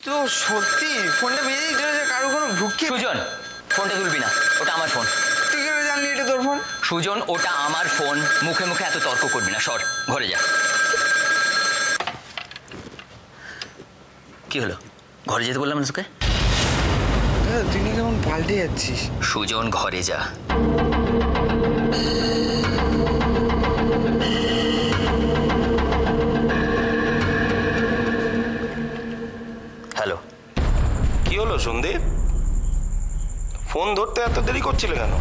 তো সত্যি ফোনটা বেজেই চলেছে, কারো কোনো ভুকি। সুজন, ফোনটা তুলবি না, ওটা আমার ফোন। তুই কেন জানলি এটা তোর ফোন? সুজন, ওটা আমার ফোন। মুখে মুখে এত তর্ক করবি না, সর ঘরে যা। কি হলো? ঘরে যেতে বললাম না তোকে? দাদা তুই না কেমন পাল্টে যাচ্ছিস। সুজন, ঘরে যা। হ্যালো। কি হলো সন্দীপ? ফোন ধরতে এত দেরি করছিলে কেন?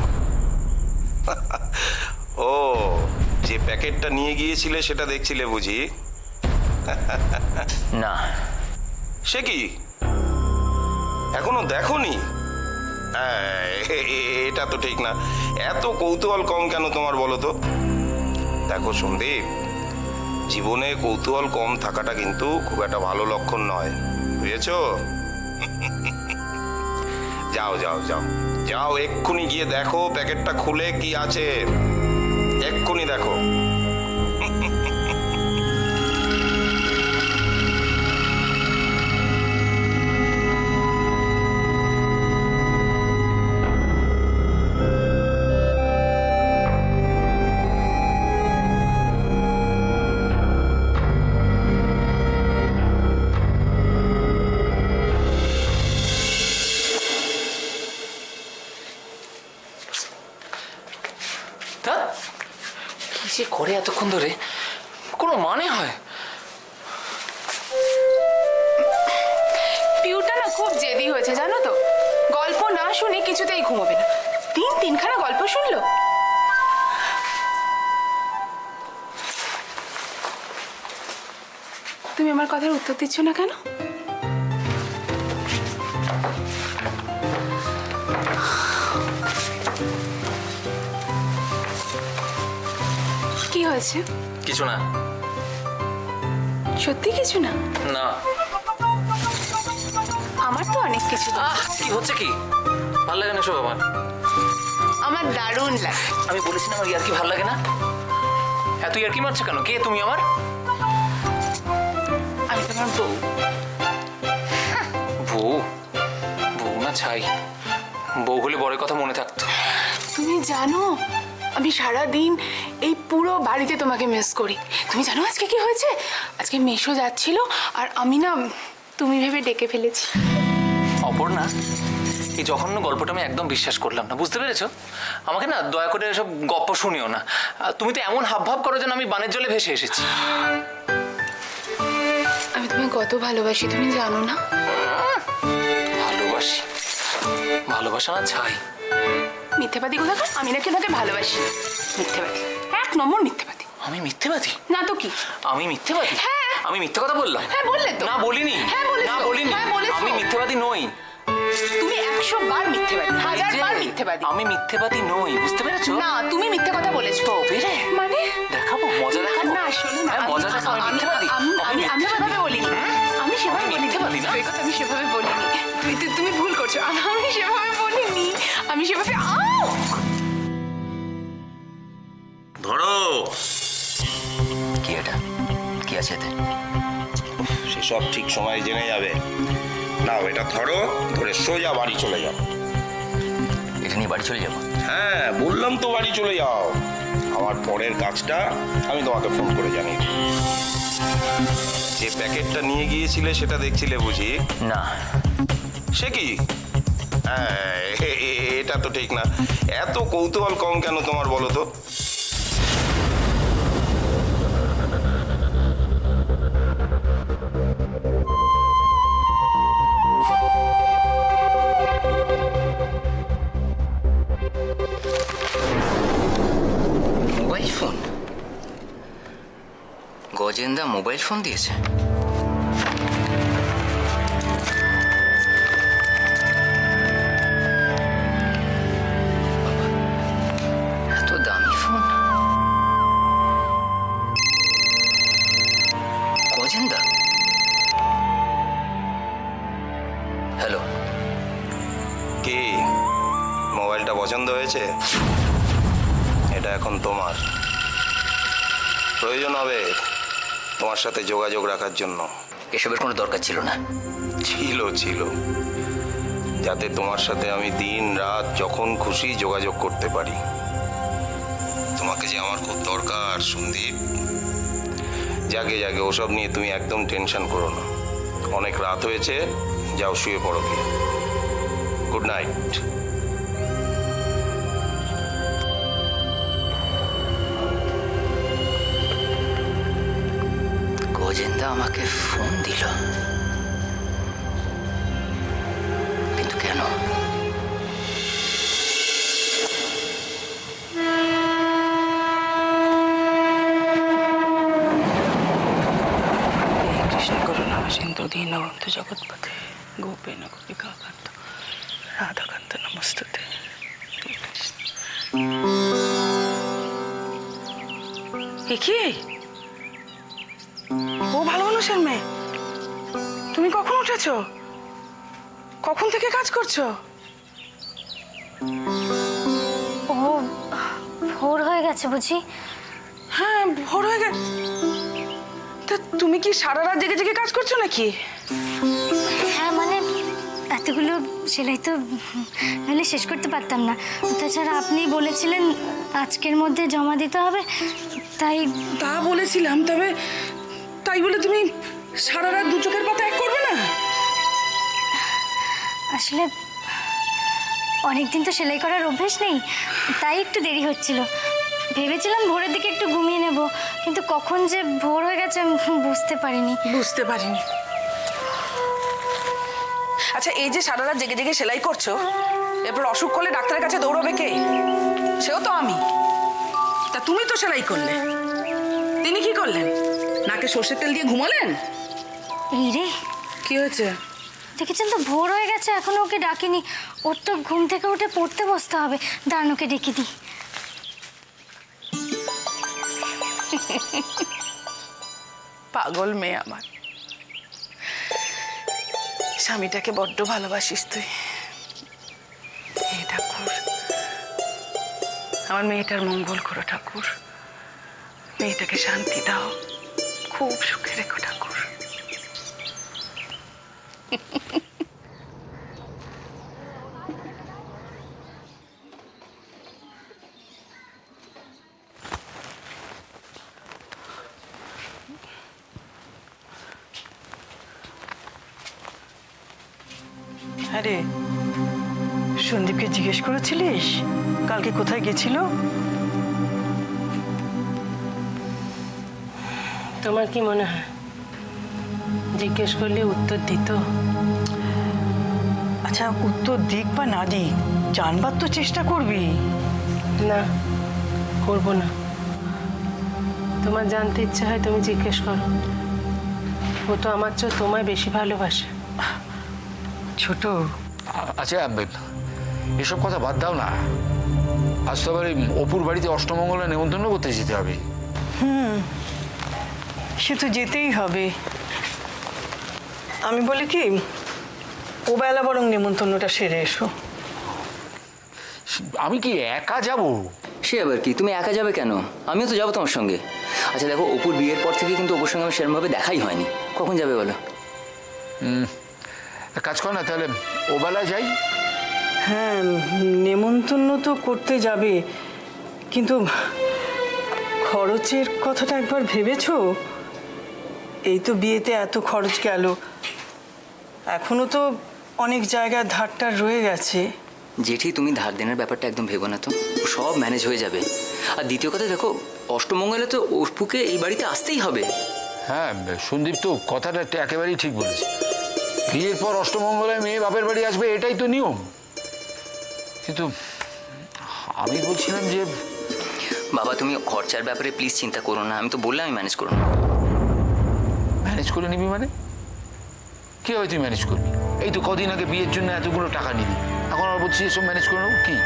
ও, যে প্যাকেটটা নিয়ে গিয়েছিলে সেটা দেখছিলে বুঝি? না। সে কি, এখনো দেখোনি? এটা তো ঠিক না। এত কৌতূহল কম কেন তোমার বলো তো? দেখো সন্দীপ, জীবনে কৌতূহল কম থাকাটা কিন্তু খুব একটা ভালো লক্ষণ নয়, বুঝেছো? যাও যাও যাও যাও, এক্ষুনি গিয়ে দেখো প্যাকেটটা খুলে কি আছে, এক্ষুনি দেখো। কি যে করে এতক্ষণ ধরে, কোনো মানে হয়? পিউটা না খুব জেদি হয়েছে জানো তো, গল্প না শুনে কিছুতেই ঘুমোবে না। তিনখানা গল্প শুনলো। তুমি আমার কথার উত্তর দিচ্ছ না কেন? কি হয়েছে? কিছু না। সত্যি কিছু না? না। আমার তো অনেক কিছু হয়েছে। কি হচ্ছে কি? ভালো লাগে না সব আমার। আমার দারুণ লাগে। আমি বলেছি না আমার ইয়ার্কি ভালো লাগে না? এত ইয়ার্কি মারছো কেন? কে তুমি আমার? আমি তোমার বউ। বউ? বউ না ছাই। বউ হলে বড় কথা মনে থাকতো। তুমি জানো আমি সারাদিন এই পুরো বাড়িতে তোমাকে মিস করি। তুমি জানো আজকে কি হয়েছে? আজকে মেশো যাচ্ছিল আর আমি না তুমি ভেবে ডেকে ফেলেছি। অপর্ণা, এই জঘন্য গল্পটা আমি একদম বিশ্বাস করলাম না, বুঝতে পেরেছো? আমাকে না দয়া করে এসব গল্প শুনিও না। তুমি তো এমন হাবভাব করো যেন আমি বানের জলে ভেসে এসেছি। আমি তোমায় কত ভালোবাসি তুমি জানো না? ভালোবাসি? ভালোবাসা না ছাই। মিথ্যেবাদী কোথাকার। আমি নাকি ওনাকে ভালোবাসি। মিথ্যেবাদী, এক নম্বর মিথ্যেবাদী। আমি মিথ্যেবাদী? না তো কি? আমি মিথ্যেবাদী? হ্যাঁ। আমি মিথ্যে কথা বললাম? হ্যাঁ বললে তো। না বলিনি। হ্যাঁ বলেছো। না বলিনি। হ্যাঁ বলেছো। আমি মিথ্যেবাদী নই। তুমি 100 বার মিথ্যেবাদী, 1000 বার মিথ্যেবাদী। আমি মিথ্যেবাদী নই, বুঝতে পেরেছো? না তুমি মিথ্যে কথা বলেছো। তবে রে। মানে দেখাবো, মজা দেখাবো। না শোনো না, হ্যাঁ, মজা দেখাবো। আমি মিথ্যেবাদী? আমি সেভাবে বলিনি। আমি সেভাবে আমি বলিনি। মিথ্যেবাদী না? এই কথা আমি সেভাবে বলিনি। তুমি ভুল করছো। আমি সেভাবে বলিনি। আমি সেভাবে ধরো। কি এটা? কি আছে এতে? সেসব ঠিক সময় জেনে যাবে। নাও এটা ধরো, ধরে সোজা বাড়ি চলে যাও। এটা নিয়ে বাড়ি চলে যাবো? হ্যাঁ বললাম তো, বাড়ি চলে যাও। আমার পরের কাজটা আমি তোমাকে ফোন করে জানিয়ে দেব। যে প্যাকেটটা নিয়ে গিয়েছিলে সেটা দেখছিলে বুঝি? না। সে কি? এটা তো ঠিক না। এত কৌতূহল কম কেন তোমার বলো তো? Mobile phone? গজেন্দা মোবাইল ফোন দিয়েছে? এত দামি ফোন? গজেন্দা? হ্যালো। কি মোবাইলটা পছন্দ হয়েছে? এটা এখন তোমার। প্রয়োজন হবে তোমার সাথে যোগাযোগ রাখার জন্য। এসবের কোনো দরকার ছিল না। ছিল ছিল, যাতে তোমার সাথে আমি দিন রাত যখন খুশি যোগাযোগ করতে পারি। তোমাকে যে আমার খুব দরকার সন্দীপ। যাকে যাকে ওসব নিয়ে তুমি একদম টেনশন করো না। অনেক রাত হয়েছে, যাও শুয়ে পড়ো গিয়ে। Good night. গজেন্দা আমাকে ফোন দিল, কিন্তু কেন? কৃষ্ণ করুণা সিন্ধু দীনবন্ধু জগৎপতে গোপেন গোপিকাকান্ত রাধাকান্ত নমস্তুতে। কি ও ভালো মানুষের মেয়ে, তুমি কখন উঠেছো? কখন থেকে কাজ করছো? ও ভোর হয়ে গেছে বুঝি? হ্যাঁ ভোর হয়ে গেছে। তা তুমি কি সারা রাত জেগে জেগে কাজ করছো নাকি? হ্যাঁ মানে এতগুলো সেলাই তো নাহলে শেষ করতে পারতাম না। তাছাড়া আপনি বলেছিলেন আজকের মধ্যে জমা দিতে হবে, তাই তা বলেছিলাম, তবে তাই বলে তুমি সারা রাত দু চোখের পাতা এক করবে না? আসলে অনেকদিন তো সেলাই করার অভ্যেস নেই, তাই একটু দেরি হচ্ছিল। ভেবেছিলাম ভোরের দিকে একটু ঘুমিয়ে নেব, কিন্তু কখন যে ভোর হয়ে গেছে আমি বুঝতে পারিনি। বুঝতে পারিনি। আচ্ছা এই যে সারা রাত জেগে জেগে সেলাই করছো, এরপর অসুখ করলে ডাক্তারের কাছে দৌড়বে কে? সেও তো আমি। তা তুমি তো সেলাই করলে, তিনি কি করলেন? নাকে সর্ষের তেল দিয়ে ঘুমালেন? এই রে, কি হয়েছে? দেখেছেন তো ভোর হয়ে গেছে, এখনো ওকে ডাকিনি। ওর তো ঘুম থেকে উঠে পড়তে বসতে হবে। দাঁড়ান ওকে ডেকে দিই। পাগল মেয়ে আমার, স্বামীটাকে বড্ড ভালোবাসিস তুই। হে ঠাকুর, আমার মেয়েটার মঙ্গল করো ঠাকুর। মেয়েটাকে শান্তি দাও, খুব সুখে রেখো ঠাকুর। আরে সন্দীপকে জিজ্ঞেস করেছিলিস কালকে কোথায় গেছিল? তোমার কি মনে হয় জিজ্ঞেস করলে উত্তর দিত? আচ্ছা উত্তর দিক বা না দিক, জানবার তো চেষ্টা করবি। না, করব না। তোমার জানতে ইচ্ছে হয় তুমি জিজ্ঞেস করো। ও তো আমার চেয়ে তোমায় বেশি ভালোবাসে। ছোট, আচ্ছা এসব কথা বাদ দাও না। আজ তো আবার এই অপুর বাড়িতে অষ্টমঙ্গলে নেমন্তন্ন করতে যেতে হবে। সে তো যেতেই হবে। আমি বলি কি, ও বেলা বরং নেমন্তন্নটা সেরে এসো। আমি কি একা যাব? সে আবার কি, তুমি একা যাবে কেন? আমিও তো যাবো তোমার সঙ্গে। আচ্ছা দেখো, অপুর বিয়ের পর থেকে কিন্তু অপুর সঙ্গে আমার সেরকমভাবে দেখাই হয়নি। কখন যাবে বলো? কাজ কর না তাহলে, ও বেলা যাই। হ্যাঁ নেমন্তন্ন তো করতে যাবে, কিন্তু খরচের কথাটা একবার ভেবেছো? এই তো বিয়েতে এত খরচ গেল, এখনো তো অনেক জায়গায় ধারটার রয়ে গেছে। জেঠি, তুমি ধার দেনার ব্যাপারটা একদম ভেবো না তো, সব ম্যানেজ হয়ে যাবে। আর দ্বিতীয় কথা দেখো, অষ্টমঙ্গলে তো অপুকে এই বাড়িতে আসতেই হবে। হ্যাঁ সন্দীপ তো কথাটা একেবারেই ঠিক বলেছে। বিয়ের পর অষ্টমঙ্গলে মেয়ে বাপের বাড়ি আসবে, এটাই তো নিয়ম। কিন্তু আমি বলছিলাম যে বাবা, তুমি খরচার ব্যাপারে প্লিজ চিন্তা করো না। আমি তো বললাম আমি ম্যানেজ করো না। ম্যানেজ করে নিবি মানে? কি হয় তুই ম্যানেজ করবি? এই তো কদিন আগে বিয়ের জন্য এতগুলো টাকা নিবি, এখন আর বলছি এসব ম্যানেজ করে নেবো? কি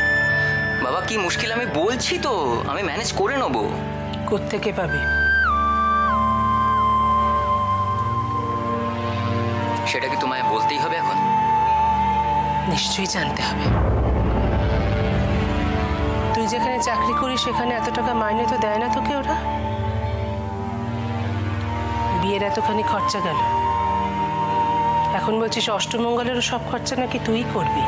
বাবা, কি মুশকিল? আমি বলছি তো আমি ম্যানেজ করে নেবো। কোত্থেকে পাবে? সেটা কি তোমায় বলতেই হবে এখন? নিশ্চয়ই জানতে হবে। তুই যেখানে চাকরি করিস সেখানে এত টাকা মাইনে তো দেয় না তোকে ওরা। বিয়ের এতখানি খরচা গেল, এখন বলছিস অষ্টমঙ্গলেরও সব খরচা নাকি তুই করবি?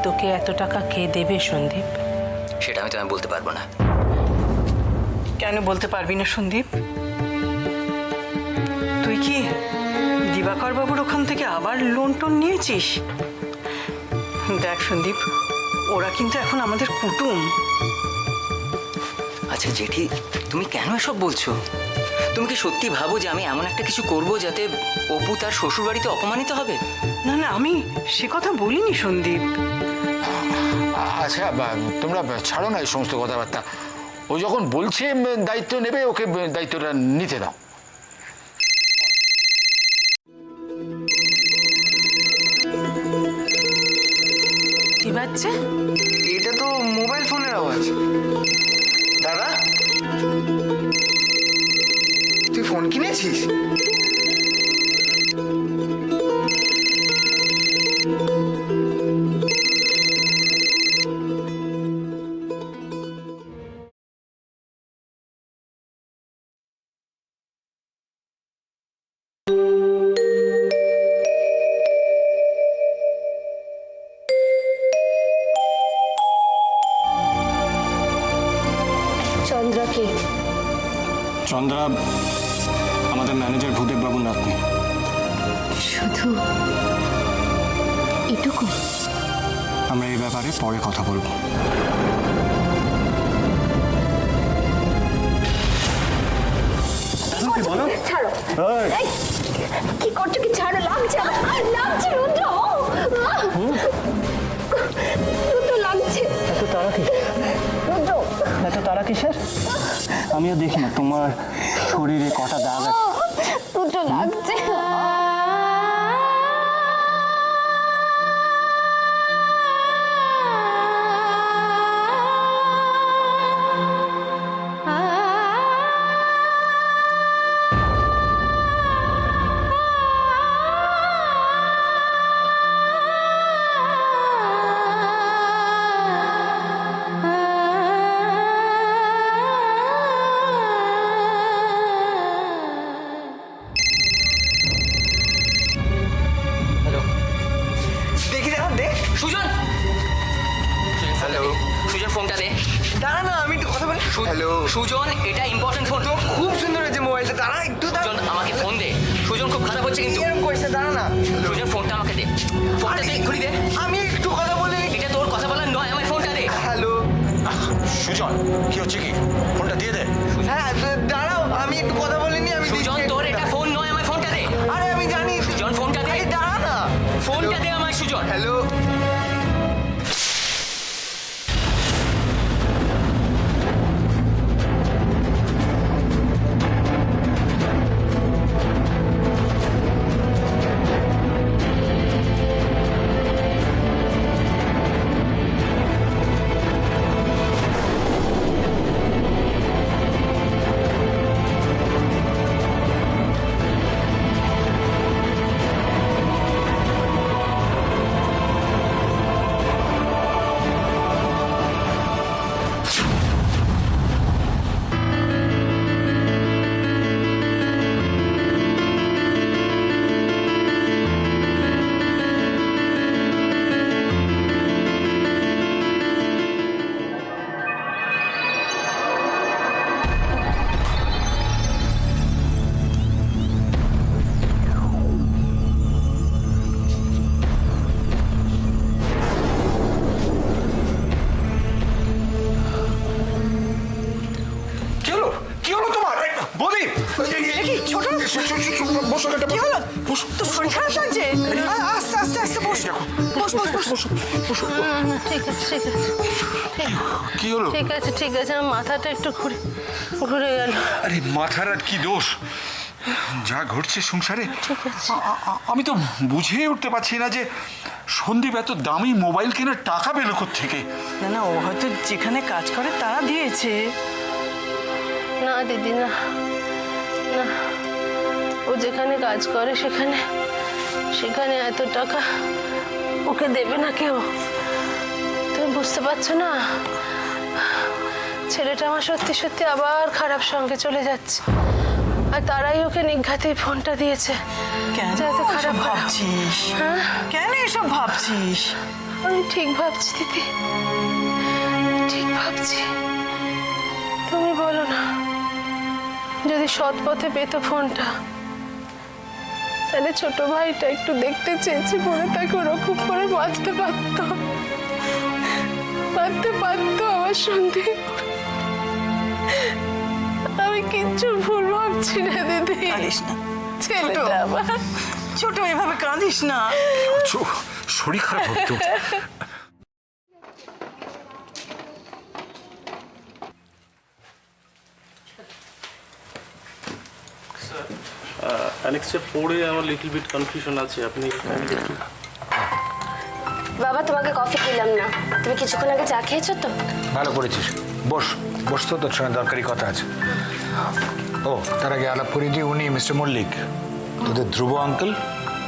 তোকে এত টাকা কে দেবে সন্দীপ? সেটা আমি তোমায় বলতে পারবো না। কেন বলতে পারবি না সন্দীপ? তুই কি দিবাকর বাবুর ওখান থেকে আবার লোন টোন নিয়েছিস? দেখ সন্দীপ, ওরা কিন্তু এখন আমাদের কুটুম। আচ্ছা জেঠি, তুমি কেন এসব বলছো? তুমি কি সত্যি ভাবো যে আমি এমন একটা কিছু করব যাতে অপু তার শ্বশুর বাড়িতে অপমানিত হবে? না না, আমি সে কথা বলিনি সন্দীপ। আচ্ছা তোমরা ছাড়ো না এই সমস্ত কথাবার্তা। ও যখন বলছে দায়িত্ব নেবে, ওকে দায়িত্বটা নিতে দাও। কি বাচ্চা? এটা তো মোবাইল ফোনের আওয়াজ। দাদা, তুই ফোন কিনেছিস? চন্দ্রকে চন্দ্রা আমাদের ম্যানেজার ভূদেব বাবুর নাতনি। শুধু এটুকু? আমরা এই ব্যাপারে পরে কথা বলবো। ছাড়ো। এই, কি করছো? কি ছাড়ো, লাগছে লাগছে রুদ্র। রুদ্র লাগছে। এত তারা কি? রুদ্র এত তারা কিসের? আমিও দেখি না তোমার শরীরে কটা দাগ আছে। রুদ্র লাগছে। দেখি দাদা, দে। সুজন! হ্যালো সুজন, ফোনটা দে। দাঁড়া না, আমি একটু কথা বলি। হ্যালো সুজন, এটা ইম্পর্টেন্ট ফোন। তো খুব সুন্দর হয়েছে মোবাইলটা। দাঁড়া একটু, দাঁড়া। সুজন, আমাকে ফোন দে। সুজন, খুব খারাপ হচ্ছে কিন্তু। এরকম করিস না, দাঁড়া না। সুজন, ফোনটা আমাকে দে। ফোনটা দে, এক্ষুনি দে। আমি একটু কথা বলি। এটা তোর কথা বলার নয়, আমার ফোনটা দে। হ্যালো। সুজন, কি হচ্ছে কি? ফোনটা দিয়ে দে। হ্যাঁ দাঁড়াও, আমি একটু কথা বলিনি। আমি সুজন, দিচ্ছি তোর একটা। এটা ফোন নয়, আমার ফোনটা দে। আরে আমি জানি। সুজন, ফোনটা দে। আরে দাঁড়া না। ফোনটা দে আমার, সুজন। হ্যালো। কি হলো? তোর শরীর খারাপ লাগছে? আস্তে আস্তে আস্তে বস। বস বস বস। ঠিক আছে, ঠিক আছে। কি হলো? ঠিক আছে, ঠিক আছে। আমার মাথাটা একটু ঘুরে গেল। আরে মাথার আর কি দোষ? যা ঘটছে সংসারে, ঠিক আছে। আমি তো বুঝেই উঠতে পারছি না যে সন্দীপ এত দামি মোবাইল কেনার টাকা পেল থেকে। না না, ও হয়তো যেখানে কাজ করে তারা দিয়েছে। না দিদি, না না, ও যেখানে কাজ করে সেখানে এত টাকা ওকে দেবে না কেউ। তুমি বুঝতে পারছো না? ছেলেটা আমার সত্যি সত্যি আবার খারাপ সঙ্গে চলে যাচ্ছে। আর তারাই ওকে নিঘাতেই ফোনটা দিয়েছে। কেন যাতে খারাপ এসব হয়। ভাবছিস? হ্যাঁ? কেন এসব ভাবছিস? আমি ঠিক ভাবছি দিদি, ঠিক ভাবছি। তুমি বলো না, যদি সৎ পথে পেত ফোনটা, তাহলে ছোট ভাইটা একটু দেখতে চেয়েছে বলে তাকে ওরকম করে বাঁচতে পারতো, আমার সন্দেহ। আমি কিচ্ছু ভুল ভাবছি না দিদি। কাঁদিস না ছেলেটা আমার। ছোট, এভাবে কাঁদিস না। শরীর খারাপ হতো। অ্যানেক্সার 4-এ আমার লিটল বিট কনফিউশন আছে, আপনি বাবা তোমাকে কফি দিলাম না, তুমি কিছুক্ষণ আগে চা খেয়েছো তো? ভালো করেছিস, বস বস তো, তোর সঙ্গে দরকারি কথা আছে। ও তার আগে আলাপ করে দিই, উনি মিস্টার মল্লিক, তোদের ধ্রুব আঙ্কেল,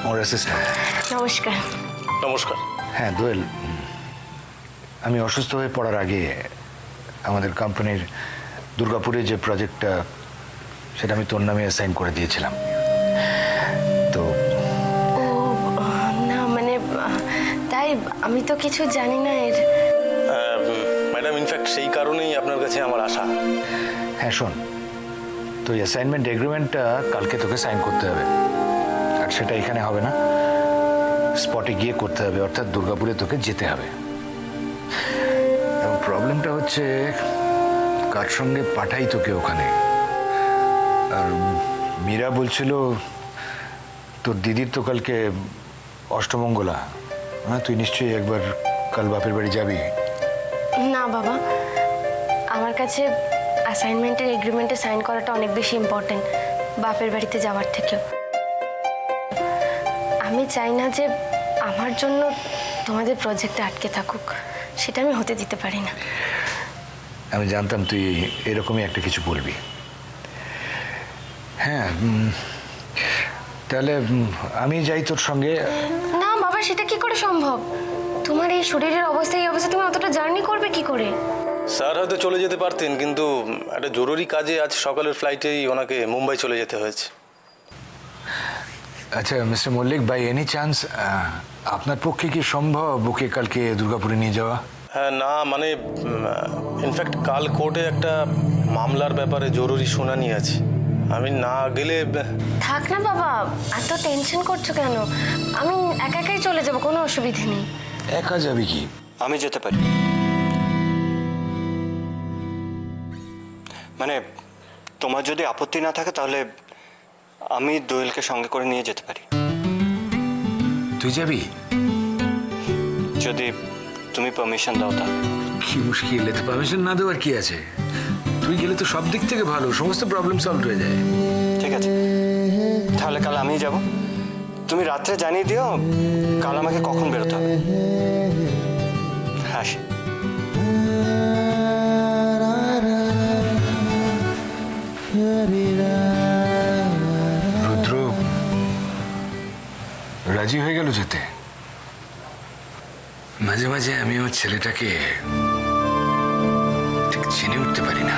ওর অ্যাসিস্ট্যান্ট। নমস্কার। নমস্কার। হ্যাঁ দোয়েল, আমি অসুস্থ হয়ে পড়ার আগে আমাদের কোম্পানির দুর্গাপুরে যে প্রজেক্টটা, সেটা আমি তোর নামে অ্যাসাইন করে দিয়েছিলাম। তো না মানে তাই আমি তো কিছু জানি না এর। ম্যাডাম, ইনফ্যাক্ট সেই কারণেই আপনার কাছে আমার আশা। হ্যাঁ শোন, তো অ্যাসাইনমেন্ট এগ্রিমেন্টটা কালকে তোকে সাইন করতে হবে, আর সেটা এখানে হবে না, স্পটে গিয়ে করতে হবে, অর্থাৎ দুর্গাপুরে তোকে যেতে হবে। এবং প্রবলেমটা হচ্ছে কার সঙ্গে পাঠাই তোকে ওখানে। আর মীরা বলছিল তোর দিদির তো কালকে অষ্টমঙ্গলা, হ্যাঁ তুই নিশ্চয়ই একবার কাল বাপের বাড়ি যাবি। না বাবা, আমার কাছে অ্যাসাইনমেন্টের এগ্রিমেন্টে সাইন করাটা অনেক বেশি ইম্পর্টেন্ট বাপের বাড়িতে যাওয়ার থেকেও। আমি চাই না যে আমার জন্য তোমাদের প্রজেক্টে আটকে থাকুক, সেটা আমি হতে দিতে পারি না। আমি জানতাম তুই এরকমই একটা কিছু বলবি। হ্যাঁ তাহলে আমি যাই তোর সঙ্গে। না বাবা, সেটা কি করে সম্ভব? তোমার এই শরীরের অবস্থা, এই অবস্থা তুমি অতটা জার্নি করবে কি করে? স্যার হয়তো চলে যেতে পারতেন, কিন্তু একটা জরুরি কাজে আজ সকালের ফ্লাইটেই ওনাকে মুম্বাই চলে যেতে হয়েছে। আচ্ছা mister Mallick, by any chance আপনার পক্ষে কি সম্ভব ওকে কালকে দুর্গাপুরে নিয়ে যাওয়া? হ্যাঁ, না মানে ইনফ্যাক্ট কাল কোর্টে একটা মামলার ব্যাপারে জরুরি শুনানি আছে, আমি না গেলে। থাক না বাবা, এত টেনশন করছো কেন? আমি একা একাই চলে যাব, কোনো অসুবিধা নেই। একা যাবি কি? আমি যেতে পারি, মানে তোমার যদি আপত্তি না থাকে তাহলে আমি দোয়েলকে সঙ্গে করে নিয়ে যেতে পারি। তুই যাবি? যদি তুমি পারমিশন দাও তাহলে। কি মুশকিল, এতে পারমিশন না দেওয়ার কি আছে? তুই গেলে তো সব দিক থেকে ভালো, সমস্ত প্রবলেম সলভ হয়ে যায়। ঠিক আছে, তাহলে কাল আমিই যাব। তুমি রাত্রে জানিয়ে দিও কাল আমাকে কখন বেরোতে হবে। আসি। রুদ্র রাজি হয়ে গেল যেতে। মাঝে মাঝে আমি আমার ছেলেটাকে ঠিক চিনে উঠতে পারি না।